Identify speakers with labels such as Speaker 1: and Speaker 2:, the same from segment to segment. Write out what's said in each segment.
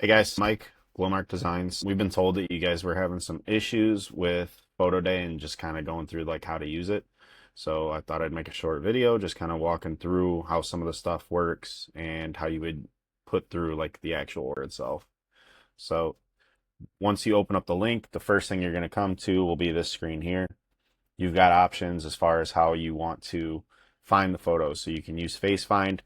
Speaker 1: Hey guys, Mike, Glowmark Designs. We've been told that you guys were having some issues with Photoday and just kind of going through like how to use it. So I thought I'd make a short video just kind of walking through how some of the stuff works and how you would put through like the actual order itself. So once you open up the link, the first thing you're going to come to will be this screen here. You've got options as far as how you want to find the photos. So you can use Face Find.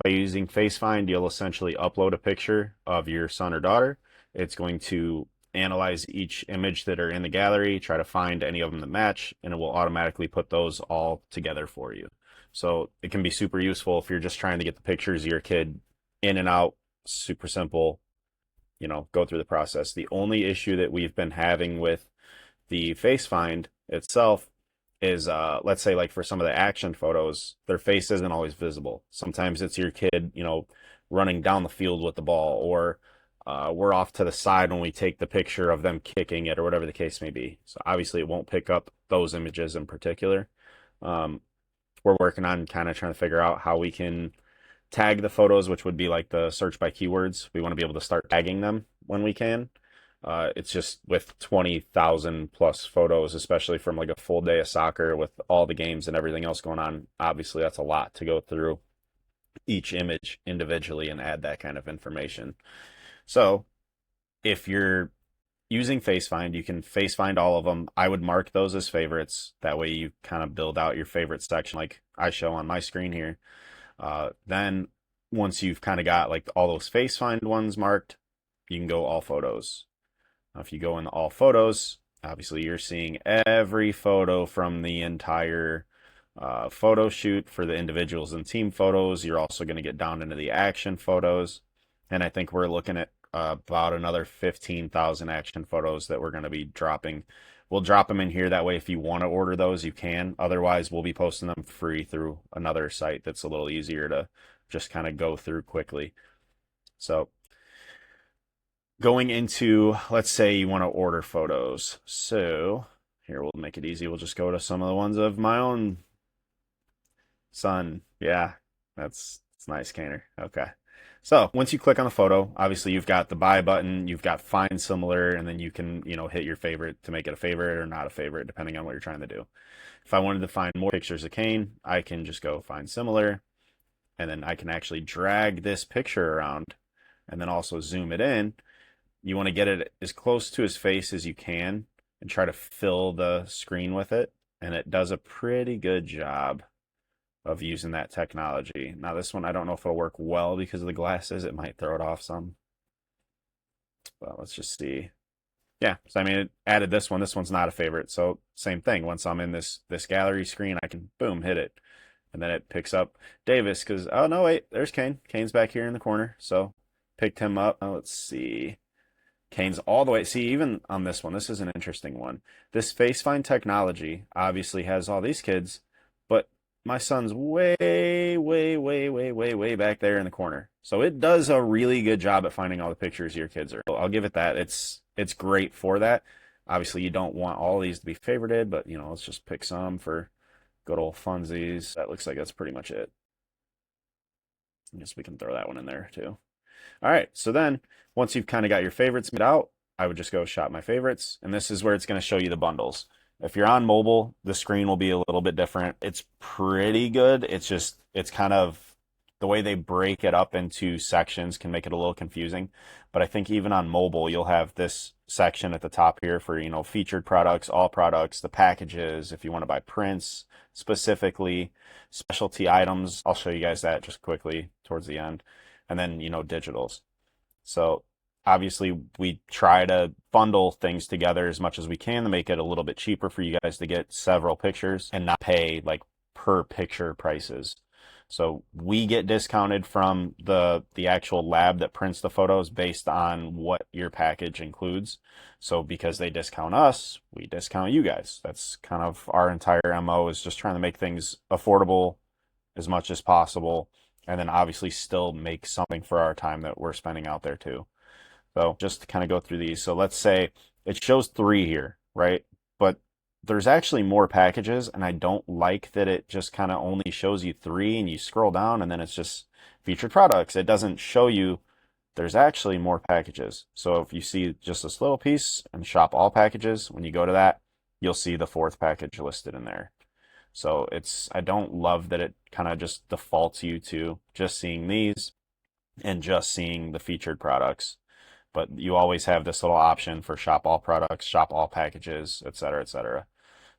Speaker 1: By using Face Find, you'll essentially upload a picture of your son or daughter. It's going to analyze each image that are in the gallery, try to find any of them that match, and it will automatically put those all together for you. So it can be super useful if you're just trying to get the pictures of your kid in and out, super simple, go through the process. The only issue that we've been having with the Face Find itself is let's say like for some of the action photos, their face isn't always visible. Sometimes it's your kid, running down the field with the ball, or we're off to the side when we take the picture of them kicking it, or whatever the case may be. So obviously it won't pick up those images in particular. Um, we're working on kind of trying to figure out how we can tag the photos, which would be like the search by keywords. We want to be able to start tagging them when we can. It's just with 20,000 plus photos, especially from like a full day of soccer with all the games and everything else going on. Obviously, that's a lot to go through each image individually and add that kind of information. So if you're using Face Find, you can Face Find all of them. I would mark those as favorites. That way you kind of build out your favorite section like I show on my screen here. Then once you've kind of got like all those Face Find ones marked, you can go all photos. Now, if you go in all photos, obviously you're seeing every photo from the entire photo shoot for the individuals and team photos. You're also going to get down into the action photos. And I think we're looking at about another 15,000 action photos that we're going to be dropping. We'll drop them in here. That way, if you want to order those, you can. Otherwise, we'll be posting them free through another site that's a little easier to just kind of go through quickly. So going into, let's say you want to order photos. So here, we'll make it easy. We'll just go to some of the ones of my own son. Yeah, it's nice, Canner. Okay. So once you click on the photo, obviously you've got the buy button, you've got find similar, and then you can, hit your favorite to make it a favorite or not a favorite, depending on what you're trying to do. If I wanted to find more pictures of Kane, I can just go find similar, and then I can actually drag this picture around and then also zoom it in. You want to get it as close to his face as you can and try to fill the screen with it. And it does a pretty good job of using that technology. Now, this one, I don't know if it'll work well because of the glasses. It might throw it off some. But let's just see. Yeah, so I mean, it added this one. This one's not a favorite. So same thing. Once I'm in this gallery screen, I can, boom, hit it. And then it picks up Davis because, oh, no, wait, there's Kane. Kane's back here in the corner. So picked him up. Oh, let's see. Kane's all the way. See, even on this one, this is an interesting one. This face find technology obviously has all these kids, but my son's way, way, way, way, way, way back there in the corner. So it does a really good job at finding all the pictures your kids are. I'll give it that. It's great for that. Obviously, you don't want all these to be favorited, but let's just pick some for good old funsies. That looks like that's pretty much it. I guess we can throw that one in there too. All right, so then once you've kind of got your favorites made out, I would just go shop my favorites, and this is where it's going to show you the bundles. If you're on mobile, the screen will be a little bit different. It's pretty good. It's kind of the way they break it up into sections can make it a little confusing. But I think even on mobile, you'll have this section at the top here for, featured products, all products, the packages, if you want to buy prints specifically, specialty items. I'll show you guys that just quickly towards the end. And then, digitals. So obviously we try to bundle things together as much as we can to make it a little bit cheaper for you guys to get several pictures and not pay like per picture prices. So we get discounted from the actual lab that prints the photos based on what your package includes. So because they discount us, we discount you guys. That's kind of our entire MO, is just trying to make things affordable as much as possible, and then obviously still make something for our time that we're spending out there too. So just to kind of go through these. So let's say it shows 3 here, right? But there's actually more packages, and I don't like that it just kind of only shows you 3 and you scroll down and then it's just featured products. It doesn't show you there's actually more packages. So if you see just this little piece and shop all packages, when you go to that, you'll see the fourth package listed in there. So I don't love that it kind of just defaults you to just seeing these and just seeing the featured products. But you always have this little option for shop all products, shop all packages, et cetera, et cetera.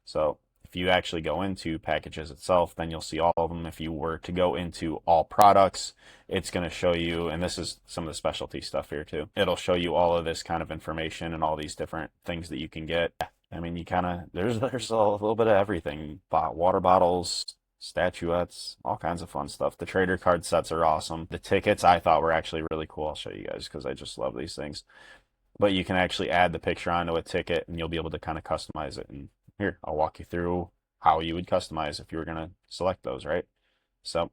Speaker 1: So if you actually go into packages itself, then you'll see all of them. If you were to go into all products, it's going to show you, and this is some of the specialty stuff here too. It'll show you all of this kind of information and all these different things that you can get. I mean, you kind of there's a little bit of everything. Water bottles, statuettes, all kinds of fun stuff. The trader card sets are awesome. The tickets I thought were actually really cool. I'll show you guys because I just love these things. But you can actually add the picture onto a ticket and you'll be able to kind of customize it. And here, I'll walk you through how you would customize if you were going to select those, right? So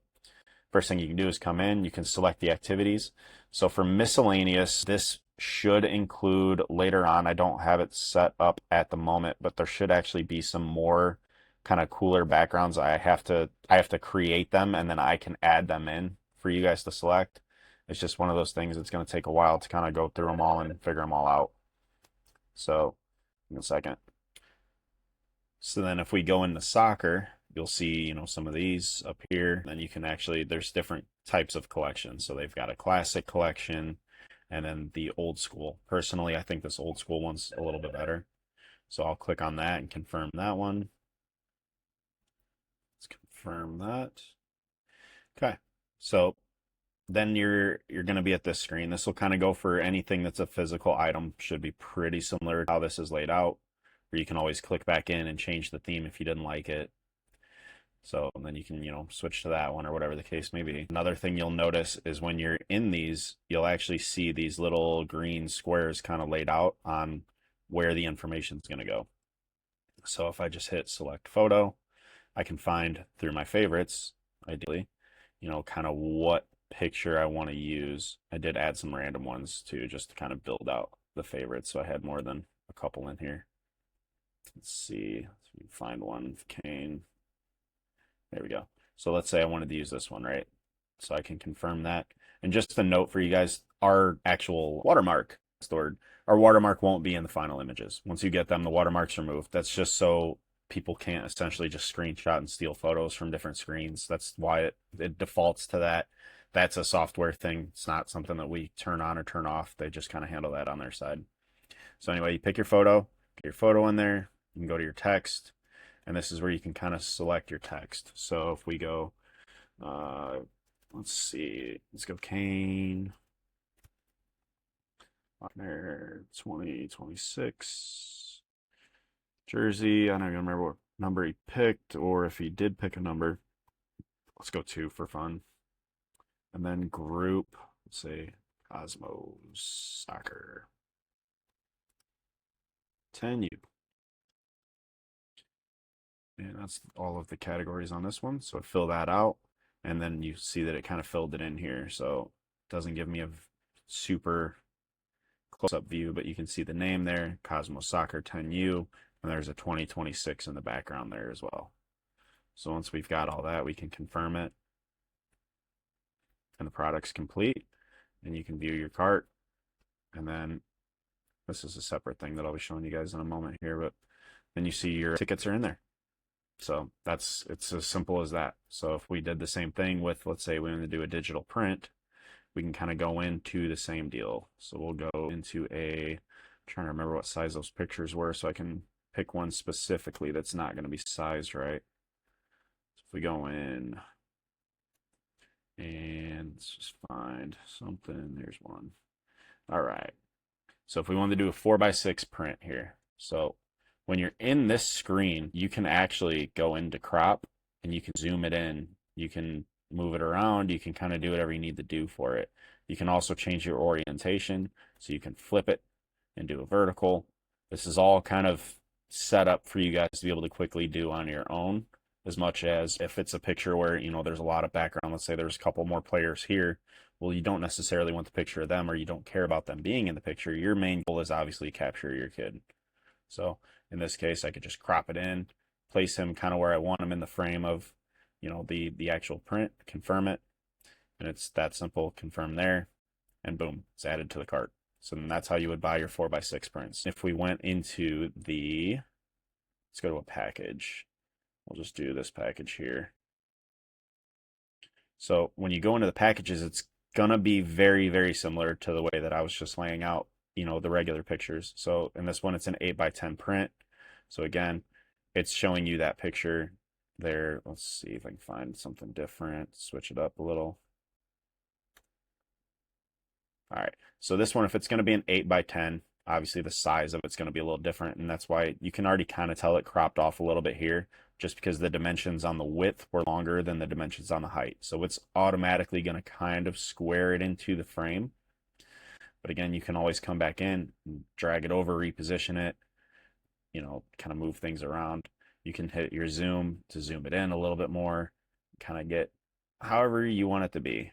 Speaker 1: first thing you can do is come in, you can select the activities. So for miscellaneous, this should include later on, I don't have it set up at the moment, but there should actually be some more kind of cooler backgrounds. I have to create them and then I can add them in for you guys to select. It's just one of those things that's going to take a while to kind of go through them all and figure them all out. So, in a second. So then if we go into soccer, you'll see, some of these up here. Then you can actually, there's different types of collections. So they've got a classic collection and then the old school. Personally, I think this old school one's a little bit better. So I'll click on that and confirm that one. Let's confirm that. Okay. So then you're going to be at this screen. This will kind of go for anything that's a physical item. Should be pretty similar to how this is laid out. Or you can always click back in and change the theme if you didn't like it. So then you can, switch to that one or whatever the case may be. Another thing you'll notice is when you're in these, you'll actually see these little green squares kind of laid out on where the information is going to go. So if I just hit select photo, I can find through my favorites, ideally, kind of what picture I want to use. I did add some random ones too, just to kind of build out the favorites. So I had more than a couple in here. Let's see, find one, Kane. There we go. So let's say I wanted to use this one, right? So I can confirm that. And just a note for you guys, our actual watermark stored, our watermark won't be in the final images. Once you get them, the watermark's removed. That's just so people can't essentially just screenshot and steal photos from different screens. That's why it defaults to that. That's a software thing. It's not something that we turn on or turn off. They just kind of handle that on their side. So anyway, you pick your photo, get your photo in there. You can go to your text. And this is where you can kind of select your text. So if we go, let's see, let's go Kane, 2026, jersey. I don't even remember what number he picked, or if he did pick a number. Let's go 2 for fun. And then group, let's say Cosmos Soccer 10U. And that's all of the categories on this one. So I fill that out, and then you see that it kind of filled it in here. So it doesn't give me a super close-up view, but you can see the name there, Cosmos Soccer 10U, and there's a 2026 in the background there as well. So once we've got all that, we can confirm it, and the product's complete, and you can view your cart. And then this is a separate thing that I'll be showing you guys in a moment here, but then you see your tickets are in there. So it's as simple as that. So if we did the same thing with, let's say we want to do a digital print, we can kind of go into the same deal. So we'll go into I'm trying to remember what size those pictures were so I can pick one specifically that's not going to be sized right. So if we go in and let's just find something, there's one. All right. So if we wanted to do a 4x6 print here, so when you're in this screen, you can actually go into crop and you can zoom it in. You can move it around. You can kind of do whatever you need to do for it. You can also change your orientation. So you can flip it and do a vertical. This is all kind of set up for you guys to be able to quickly do on your own, as much as if it's a picture where, there's a lot of background. Let's say there's a couple more players here. Well, you don't necessarily want the picture of them, or you don't care about them being in the picture. Your main goal is obviously capture your kid. So in this case, I could just crop it in, place him kind of where I want him in the frame of, the actual print, confirm it. And it's that simple, confirm there. and boom, it's added to the cart. So then that's how you would buy your 4x6 prints. If we went into the, let's go to a package. We'll just do this package here. So when you go into the packages, it's gonna be very, very similar to the way that I was just laying out, the regular pictures. So in this one, it's an 8x10 print. So again, it's showing you that picture there. Let's see if I can find something different, switch it up a little. All right, so this one, if it's going to be an 8x10, obviously the size of it's going to be a little different, and that's why you can already kind of tell it cropped off a little bit here, just because the dimensions on the width were longer than the dimensions on the height. So it's automatically going to kind of square it into the frame. But again, you can always come back in, drag it over, reposition it, kind of move things around. You can hit your zoom to zoom it in a little bit more, kind of get however you want it to be.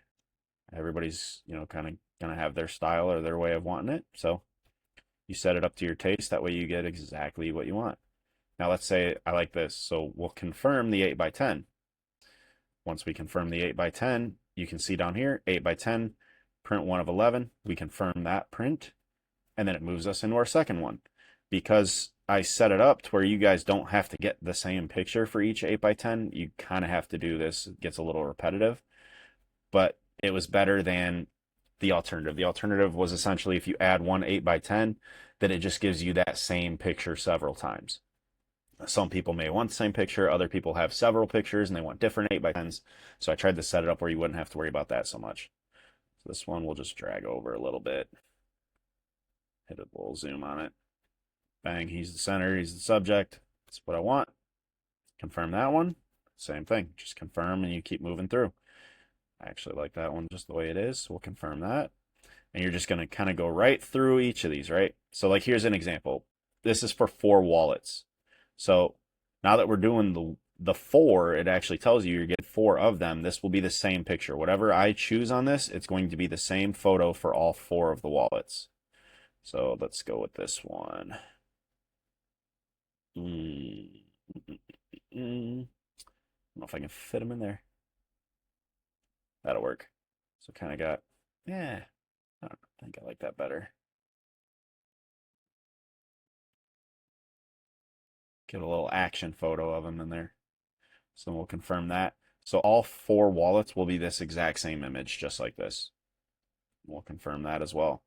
Speaker 1: Everybody's, kind of going to have their style or their way of wanting it. So you set it up to your taste. That way you get exactly what you want. Now let's say I like this. So we'll confirm the 8x10. Once we confirm the 8x10, you can see down here, 8x10, print 1 of 11. We confirm that print, and then it moves us into our second one. Because I set it up to where you guys don't have to get the same picture for each 8x10, you kind of have to do this. It gets a little repetitive, but it was better than the alternative. The alternative was essentially if you add one 8x10, then it just gives you that same picture several times. Some people may want the same picture, other people have several pictures and they want different 8x10s. So I tried to set it up where you wouldn't have to worry about that so much. So this one we'll just drag over a little bit, hit a little zoom on it. Bang, he's the center, he's the subject. That's what I want. Confirm that one. Same thing, just confirm and you keep moving through. I actually like that one just the way it is, so we'll confirm that. And you're just going to kind of go right through each of these, right? So like here's an example. This is for 4 wallets. So now that we're doing the 4, it actually tells you get 4 of them. This will be the same picture. Whatever I choose on this, it's going to be the same photo for all 4 of the wallets. So let's go with this one. I don't know if I can fit them in there. That'll work. So kind of got, I think I like that better. Get a little action photo of them in there. So we'll confirm that. So all 4 wallets will be this exact same image, just like this. We'll confirm that as well.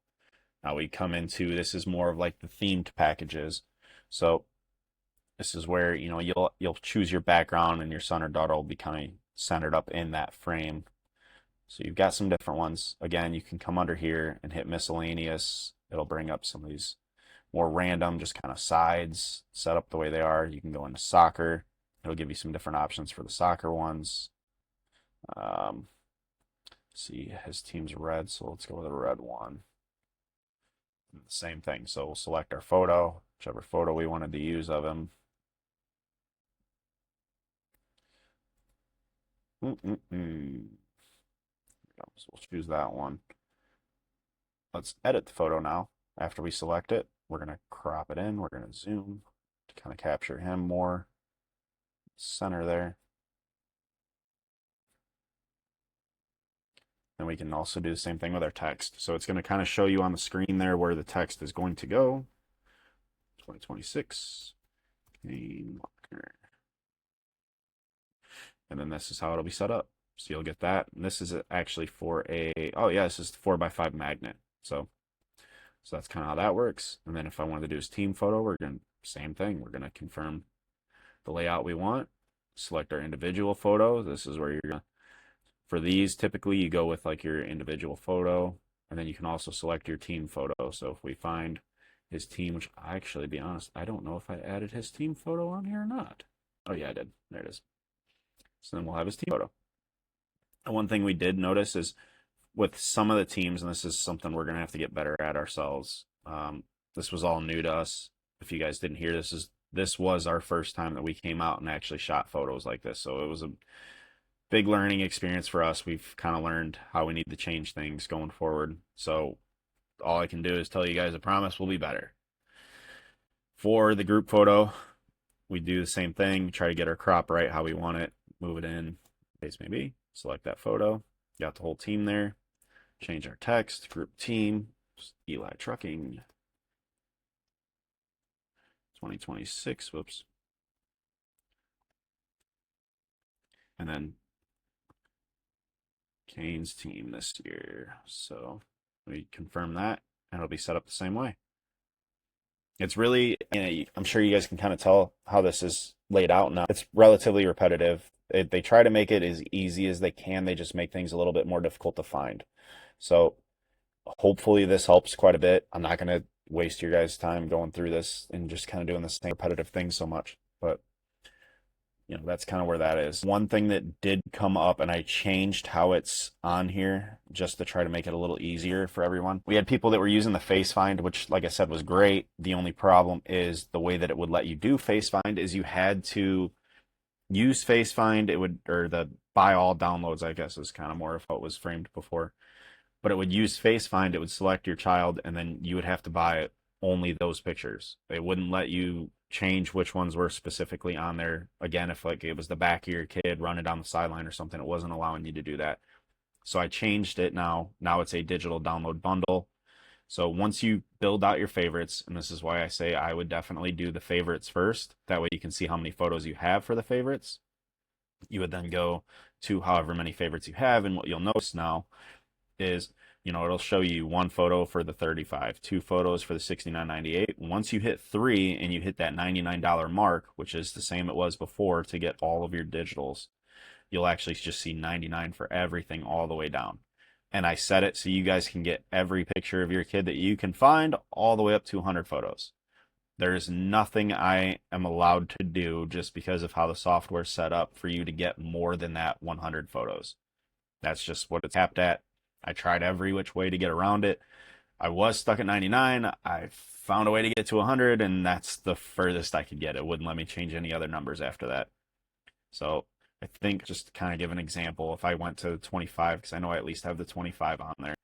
Speaker 1: Now we come into, this is more of like the themed packages. So this is where, you'll choose your background and your son or daughter will be kind of centered up in that frame. So you've got some different ones. Again, you can come under here and hit miscellaneous. It'll bring up some of these more random, just kind of sides set up the way they are. You can go into soccer. It'll give you some different options for the soccer ones. See, his team's red, so let's go with a red one. Same thing. So we'll select our photo, whichever photo we wanted to use of him. So we'll choose that one. Let's edit the photo now. After we select it, we're going to crop it in. We're going to zoom to kind of capture him more. Center there. And we can also do the same thing with our text. So it's going to kind of show you on the screen there where the text is going to go. 2026. Game marker. And then this is how it'll be set up. So you'll get that. And this is actually for this is the 4x5 magnet. So that's kind of how that works. And then if I wanted to do his team photo, we're going to, same thing. We're going to confirm the layout we want. Select our individual photo. This is where you're going to, for these, typically you go with like your individual photo. And then you can also select your team photo. So if we find his team, which I actually, to be honest, I don't know if I added his team photo on here or not. Oh yeah, I did. There it is. So then we'll have his team photo. And one thing we did notice is with some of the teams, and this is something we're going to have to get better at ourselves. This was all new to us. If you guys didn't hear, this was our first time that we came out and actually shot photos like this. So it was a big learning experience for us. We've kind of learned how we need to change things going forward. So all I can do is tell you guys, I promise we'll be better. For the group photo, we do the same thing. Try to get our crop right how we want it. Move it in, case maybe. Select that photo. Got the whole team there. Change our text, group team, Eli Trucking, 2026, whoops. And then Kane's team this year. So we confirm that, and it'll be set up the same way. It's really, I'm sure you guys can kind of tell how this is laid out now. It's relatively repetitive. They try to make it as easy as they can. They just make things a little bit more difficult to find. So hopefully this helps quite a bit. I'm not going to waste your guys' time going through this and just kind of doing the same repetitive thing so much. But that's kind of where that is. One thing that did come up, and I changed how it's on here just to try to make it a little easier for everyone. We had people that were using the face find, which, like I said, was great. The only problem is the way that it would let you do face find is you had to use face find. It would, or the buy all downloads, I guess, is kind of more of how it was framed before. But it would use face find. It would select your child, and then you would have to buy only those pictures. They wouldn't let you change which ones were specifically on there. Again, if like it was the back of your kid running down the sideline or something, it wasn't allowing you to do that. So I changed it now. Now it's a digital download bundle. So once you build out your favorites, and this is why I say I would definitely do the favorites first. That way you can see how many photos you have for the favorites. You would then go to however many favorites you have, and what you'll notice now is it'll show you one photo for the 35, two photos for the 69.98. Once you hit three and you hit that $99 mark, which is the same it was before to get all of your digitals, you'll actually just see 99 for everything all the way down. And I set it so you guys can get every picture of your kid that you can find all the way up to 100 photos. There's nothing I am allowed to do just because of how the software's set up for you to get more than that 100 photos. That's just what it's capped at. I tried every which way to get around it. I was stuck at 99. I found a way to get to 100, and that's the furthest I could get. It wouldn't let me change any other numbers after that. So I think just to kind of give an example, if I went to 25, because I know I at least have the 25 on there,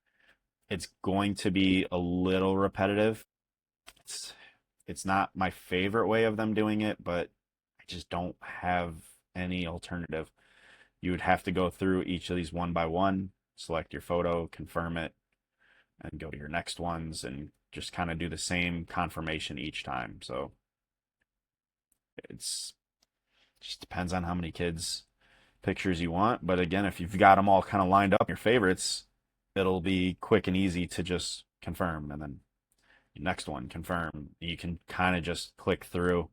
Speaker 1: it's going to be a little repetitive. It's not my favorite way of them doing it, but I just don't have any alternative. You would have to go through each of these one by one, select your photo, confirm it, and go to your next ones and just kind of do the same confirmation each time. So it's just depends on how many kids pictures you want. But again, if you've got them all kind of lined up, your favorites, it'll be quick and easy to just confirm, and then next one, confirm. You can kind of just click through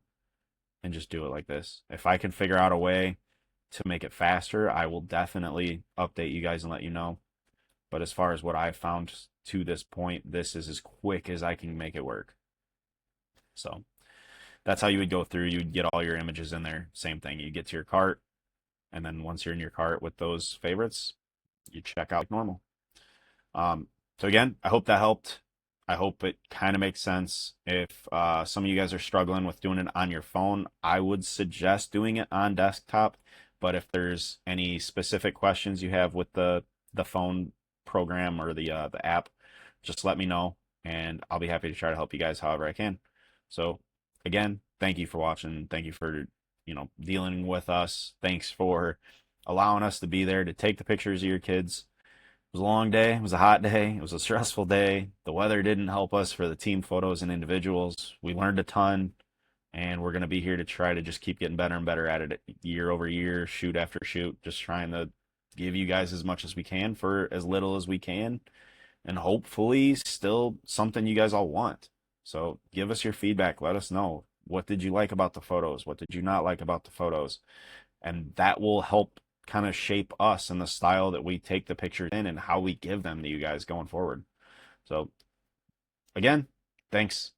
Speaker 1: and just do it like this. If I can figure out a way to make it faster, I will definitely update you guys and let you know. But as far as what I've found to this point, this is as quick as I can make it work. So that's how you would go through. You'd get all your images in there. Same thing. You get to your cart, and then once you're in your cart with those favorites, you check out like normal. So again, I hope that helped. I hope it kind of makes sense. If some of you guys are struggling with doing it on your phone, I would suggest doing it on desktop. But if there's any specific questions you have with the phone program or the app, just let me know, and I'll be happy to try to help you guys however I can. So again, thank you for watching. Thank you for dealing with us. Thanks for allowing us to be there to take the pictures of your kids. It was a long day. It was a hot day. It was a stressful day. The weather didn't help us for the team photos and individuals. We learned a ton, and we're going to be here to try to just keep getting better and better at it year over year, shoot after shoot, just trying to give you guys as much as we can for as little as we can, and hopefully still something you guys all want. So give us your feedback. Let us know. What did you like about the photos? What did you not like about the photos? And that will help kind of shape us and the style that we take the pictures in and how we give them to you guys going forward. So again, thanks.